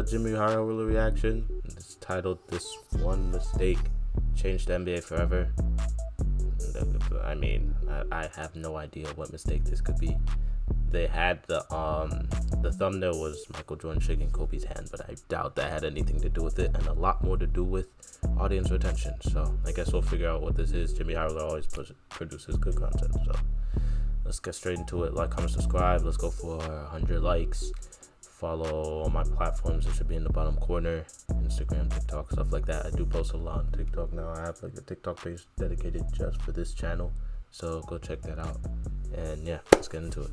Jimmy Harwell reaction. It's titled "This One Mistake Changed the NBA Forever." I mean, I have no idea what mistake this could be. They had the thumbnail was Michael Jordan shaking Kobe's hand, but I doubt that had anything to do with it, and a lot more to do with audience retention. So I guess we'll figure out what this is. Jimmy Harwell always produces good content, so let's get straight into it. Like, comment, subscribe. Let's go for 100 likes. Follow all my platforms. It should be in the bottom corner. Instagram, TikTok, stuff like that. I do post a lot on TikTok now. I have like a TikTok page dedicated just for this channel, so go check that out. And yeah, let's get into it.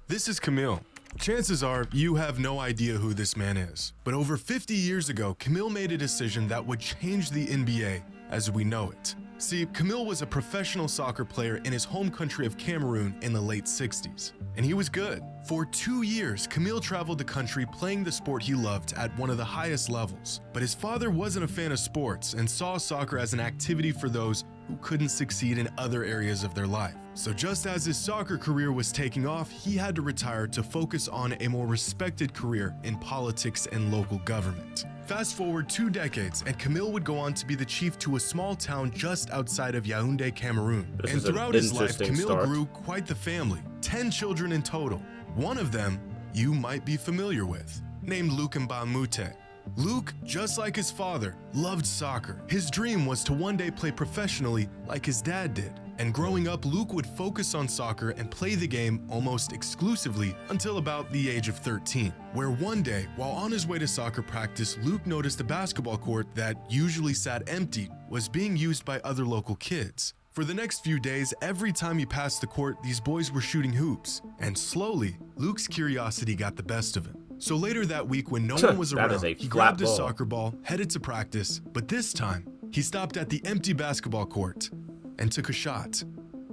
This is Camille. Chances are you have no idea who this man is, but over 50 years ago, Camille made a decision that would change the NBA as we know it. See, Camille was a professional soccer player in his home country of Cameroon in the late 60s, and he was good. For 2 years, Camille traveled the country playing the sport he loved at one of the highest levels. But his father wasn't a fan of sports and saw soccer as an activity for those who couldn't succeed in other areas of their life. So just as his soccer career was taking off, he had to retire to focus on a more respected career in politics and local government. Fast forward 2 decades, and Camille would go on to be the chief to a small town just outside of Yaoundé, Cameroon. And throughout his life, Camille grew quite the family, 10 children in total. One of them you might be familiar with, named Luc Mbah a Moute. Luc, just like his father, loved soccer. His dream was to one day play professionally like his dad did. And growing up, Luc would focus on soccer and play the game almost exclusively until about the age of 13, where one day, while on his way to soccer practice, Luc noticed a basketball court that usually sat empty was being used by other local kids. For the next few days, every time he passed the court, these boys were shooting hoops. And slowly, Luc's curiosity got the best of him. So later that week, when no one was around, he grabbed his soccer ball, headed to practice, but this time, he stopped at the empty basketball court and took a shot.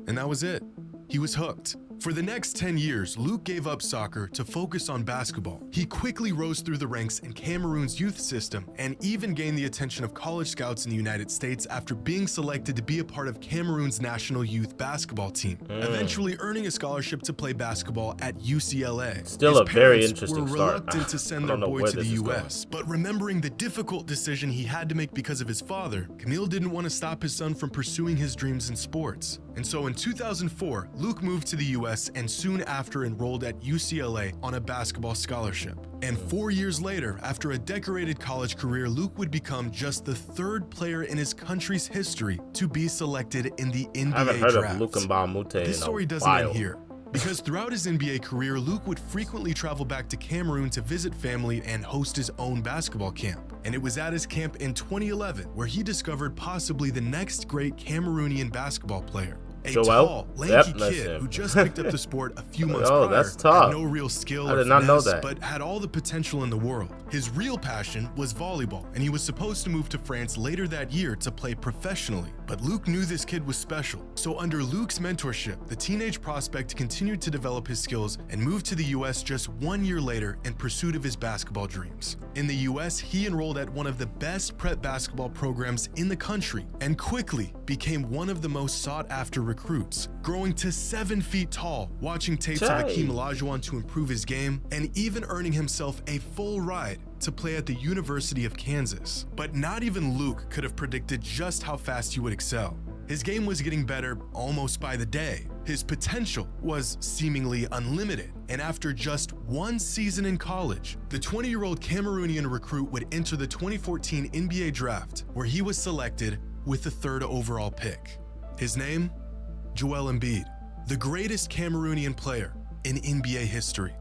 And that was it. He was hooked. For the next 10 years, Luc gave up soccer to focus on basketball. He quickly rose through the ranks in Cameroon's youth system and even gained the attention of college scouts in the United States after being selected to be a part of Cameroon's national youth basketball team, eventually earning a scholarship to play basketball at UCLA. Still His a very parents interesting were start. reluctant to send their boy to the US, but remembering the difficult decision he had to make because of his father, Camille didn't want to stop his son from pursuing his dreams in sports. And so in 2004, Luc moved to the US and soon after enrolled at UCLA on a basketball scholarship. And 4 years later, after a decorated college career, Luc would become just the 3rd player in his country's history to be selected in the NBA I haven't heard draft. of Luc Mbah a Moute This story doesn't end here, because throughout his NBA career, Luc would frequently travel back to Cameroon to visit family and host his own basketball camp. And it was at his camp in 2011 where he discovered possibly the next great Cameroonian basketball player. A tall, lanky kid who just picked up the sport a few months prior, had no real skill or finesse, but had all the potential in the world. His real passion was volleyball, and he was supposed to move to France later that year to play professionally. But Luc knew this kid was special, so under Luc's mentorship, the teenage prospect continued to develop his skills and moved to the US just 1 year later in pursuit of his basketball dreams. In the US, he enrolled at one of the best prep basketball programs in the country and quickly became one of the most sought-after recruits, growing to 7 feet tall, watching tapes of Hakeem Olajuwon to improve his game, and even earning himself a full ride to play at the University of Kansas. But not even Luc could have predicted just how fast he would excel. His game was getting better almost by the day. His potential was seemingly unlimited. And after just 1 season in college, the 20-year-old Cameroonian recruit would enter the 2014 NBA draft, where he was selected with the 3rd overall pick. His name? Joel Embiid, the greatest Cameroonian player in NBA history.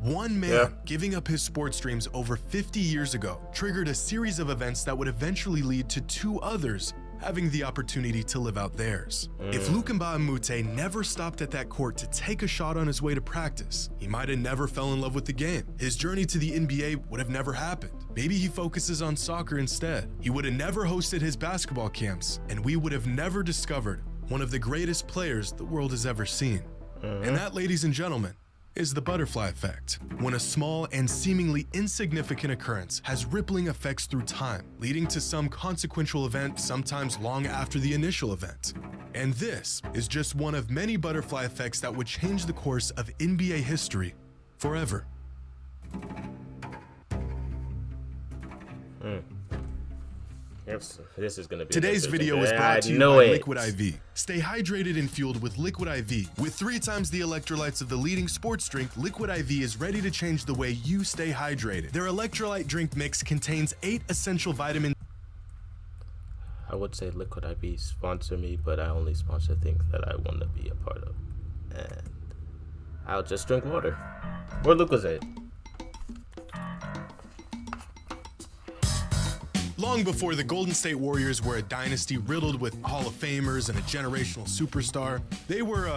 One man giving up his sports dreams over 50 years ago triggered a series of events that would eventually lead to 2 others having the opportunity to live out theirs. If Luc Mbah a Moute never stopped at that court to take a shot on his way to practice, he might have never fell in love with the game. His journey to the NBA would have never happened. Maybe he focuses on soccer instead. He would have never hosted his basketball camps, and we would have never discovered one of the greatest players the world has ever seen. And that, ladies and gentlemen, is the butterfly effect, when a small and seemingly insignificant occurrence has rippling effects through time, leading to some consequential event sometimes long after the initial event. And this is just one of many butterfly effects that would change the course of NBA history forever. This is gonna be Today's video is brought to you by Liquid IV. Stay hydrated and fueled with Liquid IV. With 3 times the electrolytes of the leading sports drink, Liquid IV is ready to change the way you stay hydrated. Their electrolyte drink mix contains 8 essential vitamins. I would say Liquid IV sponsor me, but I only sponsor things that I want to be a part of. And I'll just drink water. Where Luke was at. Long before the Golden State Warriors were a dynasty riddled with Hall of Famers and a generational superstar, they were,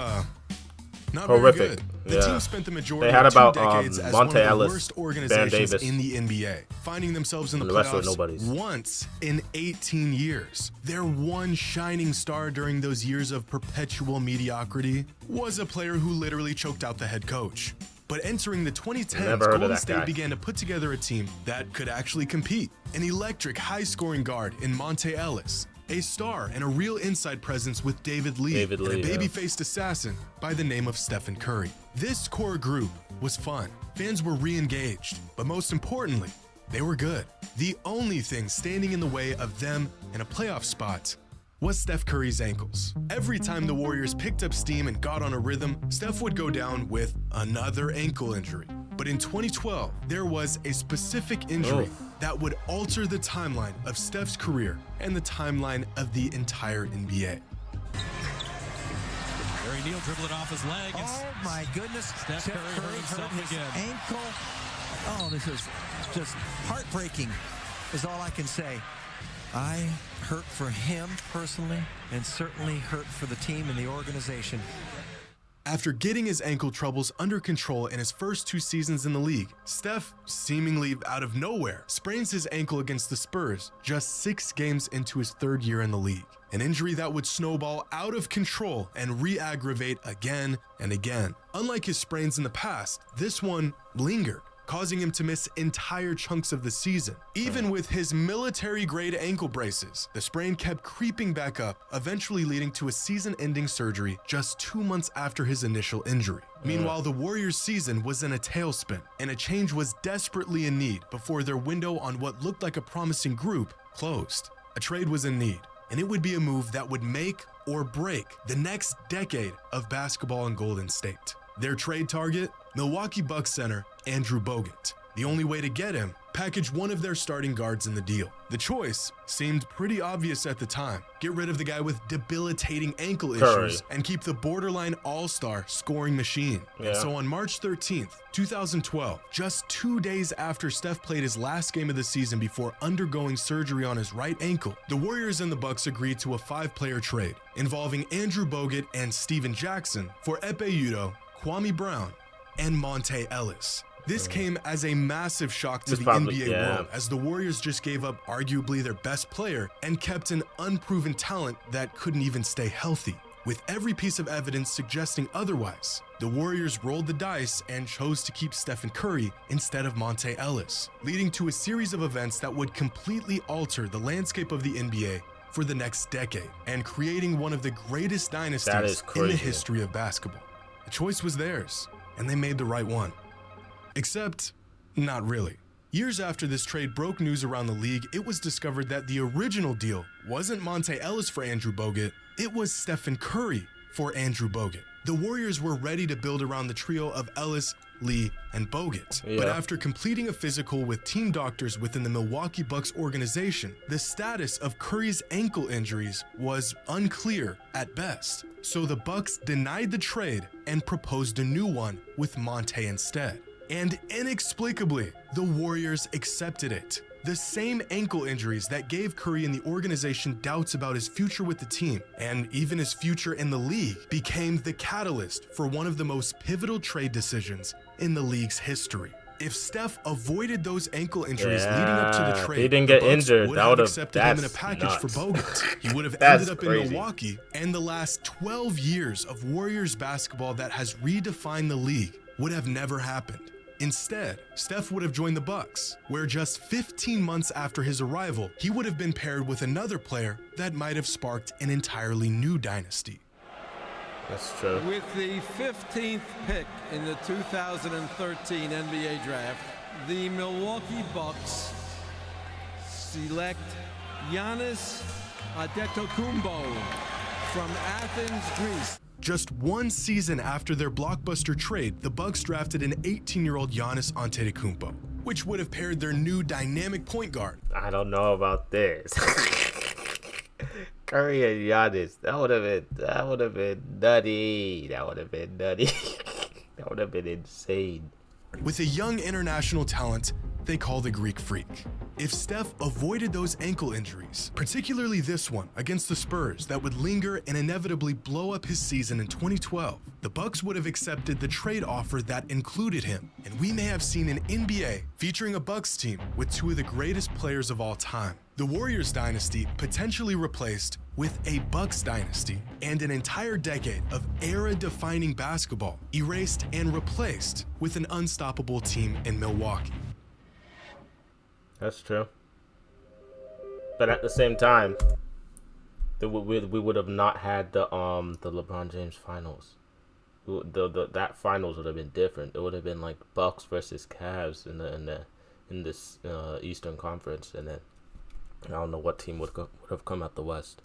not horrific. Very good. The team spent the majority had of 2 about, decades as Monte one of the Ellis, worst organizations Bam Davis, in the NBA, finding themselves in the playoffs once in 18 years. Their one shining star during those years of perpetual mediocrity was a player who literally choked out the head coach. But entering the 2010s, Golden State began to put together a team that could actually compete. An electric, high-scoring guard in Monte Ellis, a star and a real inside presence with David Lee, and a baby-faced assassin by the name of Stephen Curry. This core group was fun. Fans were re-engaged, but most importantly, they were good. The only thing standing in the way of them in a playoff spot was Steph Curry's ankles. Every time the Warriors picked up steam and got on a rhythm, Steph would go down with another ankle injury. But in 2012, there was a specific injury that would alter the timeline of Steph's career and the timeline of the entire NBA. Barry Neal dribbling off his leg. Oh my goodness. Steph Curry hurt himself again. Ankle. Oh, this is just heartbreaking is all I can say. I hurt for him personally and certainly hurt for the team and the organization. After getting his ankle troubles under control in his first 2 seasons in the league, Steph, seemingly out of nowhere, sprains his ankle against the Spurs just 6 games into his 3rd year in the league. An injury that would snowball out of control and re-aggravate again and again. Unlike his sprains in the past, this one lingered, causing him to miss entire chunks of the season. Even with his military-grade ankle braces, the sprain kept creeping back up, eventually leading to a season-ending surgery just 2 months after his initial injury. Meanwhile, the Warriors' season was in a tailspin, and a change was desperately in need before their window on what looked like a promising group closed. A trade was in need, and it would be a move that would make or break the next decade of basketball in Golden State. Their trade target? Milwaukee Bucks center Andrew Bogut. The only way to get him, package one of their starting guards in the deal. The choice seemed pretty obvious at the time. Get rid of the guy with debilitating ankle issues and keep the borderline all-star scoring machine. And so on March 13th, 2012, just 2 days after Steph played his last game of the season before undergoing surgery on his right ankle, the Warriors and the Bucks agreed to a 5-player trade involving Andrew Bogut and Steven Jackson for Ekpe Udoh, Kwame Brown, and Monte Ellis. This came as a massive shock to the NBA world, as the Warriors just gave up arguably their best player and kept an unproven talent that couldn't even stay healthy. With every piece of evidence suggesting otherwise, the Warriors rolled the dice and chose to keep Stephen Curry instead of Monte Ellis, leading to a series of events that would completely alter the landscape of the NBA for the next decade and creating one of the greatest dynasties in the history of basketball. The choice was theirs, and they made the right one. Except, not really. Years after this trade broke news around the league, it was discovered that the original deal wasn't Monte Ellis for Andrew Bogut, it was Stephen Curry for Andrew Bogut. The Warriors were ready to build around the trio of Ellis, Lee, and Bogut. But after completing a physical with team doctors within the Milwaukee Bucks organization, the status of Curry's ankle injuries was unclear at best. So the Bucks denied the trade and proposed a new one with Monte instead. And inexplicably, the Warriors accepted it. The same ankle injuries that gave Curry and the organization doubts about his future with the team, and even his future in the league, became the catalyst for one of the most pivotal trade decisions in the league's history. If Steph avoided those ankle injuries leading up to the trade, he didn't get injured. Would have accepted him in a package for Bogut. He would have ended up in Milwaukee, and the last 12 years of Warriors basketball that has redefined the league would have never happened. Instead, Steph would have joined the Bucks, where just 15 months after his arrival, he would have been paired with another player that might have sparked an entirely new dynasty. That's true. With the 15th pick in the 2013 NBA draft, the Milwaukee Bucks select Giannis Antetokounmpo from Athens, Greece. Just one season after their blockbuster trade, the Bucks drafted an 18-year-old Giannis Antetokounmpo, which would have paired their new dynamic point guard. I don't know about this. Curry and Giannis. That would have been nutty. That would have been insane. With a young international talent they call the Greek Freak. If Steph avoided those ankle injuries, particularly this one against the Spurs that would linger and inevitably blow up his season in 2012, the Bucks would have accepted the trade offer that included him, and we may have seen an NBA featuring a Bucks team with two of the greatest players of all time. The Warriors dynasty potentially replaced with a Bucks dynasty, and an entire decade of era-defining basketball erased and replaced with an unstoppable team in Milwaukee. That's true. But at the same time, we would have not had the LeBron James finals. That finals would have been different. It would have been like Bucks versus Cavs in this Eastern Conference, and then I don't know what team would have come out the West.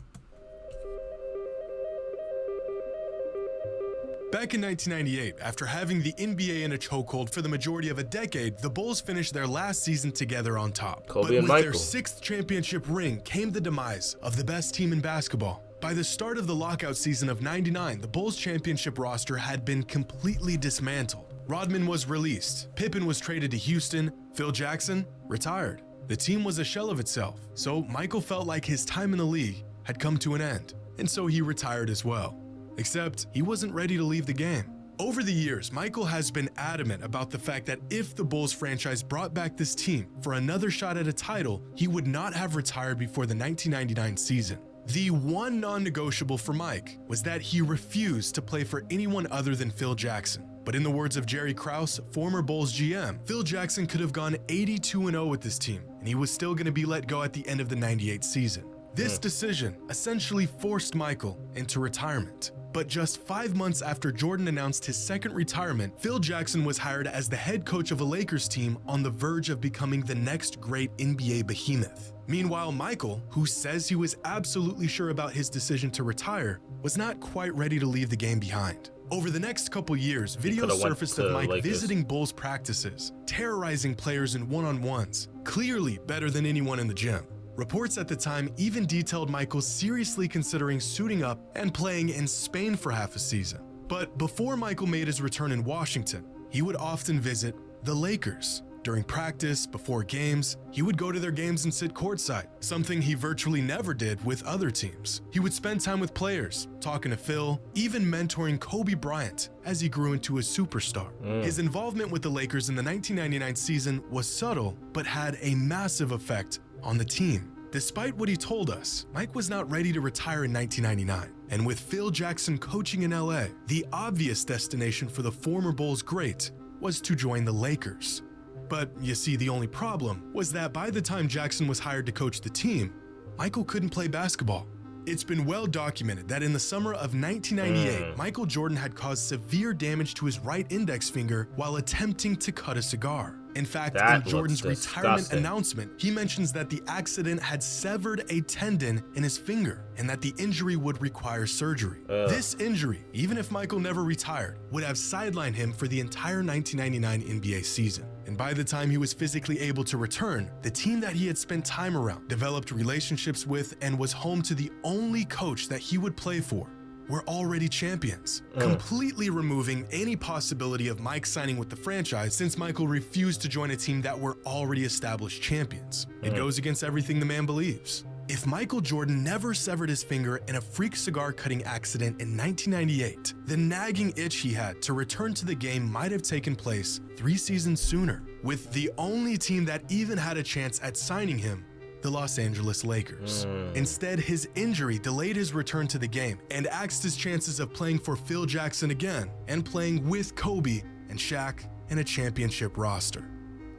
Back in 1998, after having the NBA in a chokehold for the majority of a decade, the Bulls finished their last season together on top. Kobe But and with their Michael. sixth championship ring came the demise of the best team in basketball. By the start of the lockout season of '99, the Bulls championship roster had been completely dismantled. Rodman was released, Pippen was traded to Houston, Phil Jackson retired. The team was a shell of itself, so Michael felt like his time in the league had come to an end, and so he retired as well. Except he wasn't ready to leave the game. Over the years, Michael has been adamant about the fact that if the Bulls franchise brought back this team for another shot at a title, he would not have retired before the 1999 season. The one non-negotiable for Mike was that he refused to play for anyone other than Phil Jackson. But in the words of Jerry Krause, former Bulls GM, Phil Jackson could have gone 82-0 with this team, and he was still going to be let go at the end of the '98 season. This decision essentially forced Michael into retirement. But just 5 months after Jordan announced his second retirement, Phil Jackson was hired as the head coach of a Lakers team on the verge of becoming the next great NBA behemoth. Meanwhile, Michael, who says he was absolutely sure about his decision to retire, was not quite ready to leave the game behind. Over the next couple years, videos surfaced of Mike visiting Bulls practices, terrorizing players in one-on-ones, clearly better than anyone in the gym. Reports at the time even detailed Michael seriously considering suiting up and playing in Spain for half a season. But before Michael made his return in Washington, he would often visit the Lakers. During practice, before games, he would go to their games and sit courtside, something he virtually never did with other teams. He would spend time with players, talking to Phil, even mentoring Kobe Bryant as he grew into a superstar. His involvement with the Lakers in the 1999 season was subtle, but had a massive effect on the team. Despite what he told us, Mike was not ready to retire in 1999. And with Phil Jackson coaching in LA, the obvious destination for the former Bulls great was to join the Lakers. But you see, the only problem was that by the time Jackson was hired to coach the team, Michael couldn't play basketball. It's been well documented that in the summer of 1998, Michael Jordan had caused severe damage to his right index finger while attempting to cut a cigar. In fact, in Jordan's retirement announcement, he mentions that the accident had severed a tendon in his finger and that the injury would require surgery. This injury, even if Michael never retired, would have sidelined him for the entire 1999 NBA season. And by the time he was physically able to return, the team that he had spent time around, developed relationships with, and was home to the only coach that he would play for were already champions, completely removing any possibility of Mike signing with the franchise since Michael refused to join a team that were already established champions. It goes against everything the man believes. If Michael Jordan never severed his finger in a freak cigar cutting accident in 1998, the nagging itch he had to return to the game might have taken place 3 seasons sooner, with the only team that even had a chance at signing him, the Los Angeles Lakers. Instead, his injury delayed his return to the game and axed his chances of playing for Phil Jackson again and playing with Kobe and Shaq in a championship roster.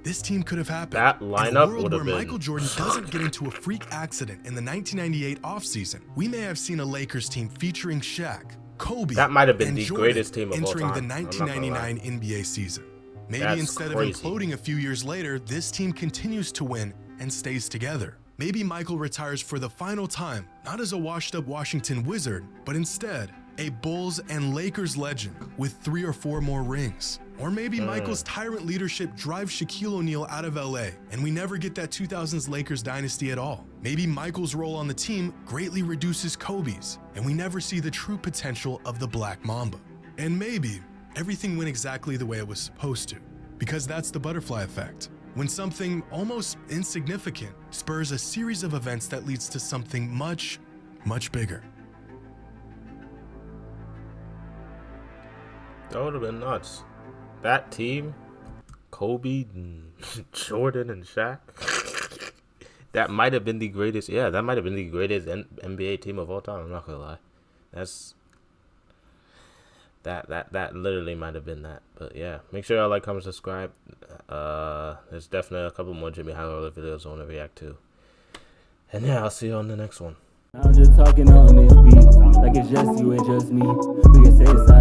This team could have happened. That lineup in a world would have where been... Michael Jordan doesn't get into a freak accident in the 1998 offseason, we may have seen a Lakers team featuring Shaq, Kobe, that might have been and the Jordan greatest team of all entering time. the 1999 NBA season. Maybe That's instead crazy. of imploding a few years later, this team continues to win and stays together. Maybe Michael retires for the final time, not as a washed-up Washington Wizard, but instead a Bulls and Lakers legend with 3 or 4 more rings. Or maybe Michael's tyrant leadership drives Shaquille O'Neal out of LA and we never get that 2000s Lakers dynasty at all. Maybe Michael's role on the team greatly reduces Kobe's and we never see the true potential of the Black Mamba. And maybe everything went exactly the way it was supposed to, because that's the butterfly effect. When something almost insignificant spurs a series of events that leads to something much, much bigger. That would have been nuts. That team, Kobe, Jordan, and Shaq. That might have been the greatest. Yeah, that might have been the greatest NBA team of all time. I'm not gonna lie. That literally might have been that. But yeah, make sure y'all like, comment, subscribe. There's definitely a couple more Jimmy Howard videos I want to react to. And yeah, I'll see you on the next one. I'm just talking on this beat, like it's just you and just me. We can say it's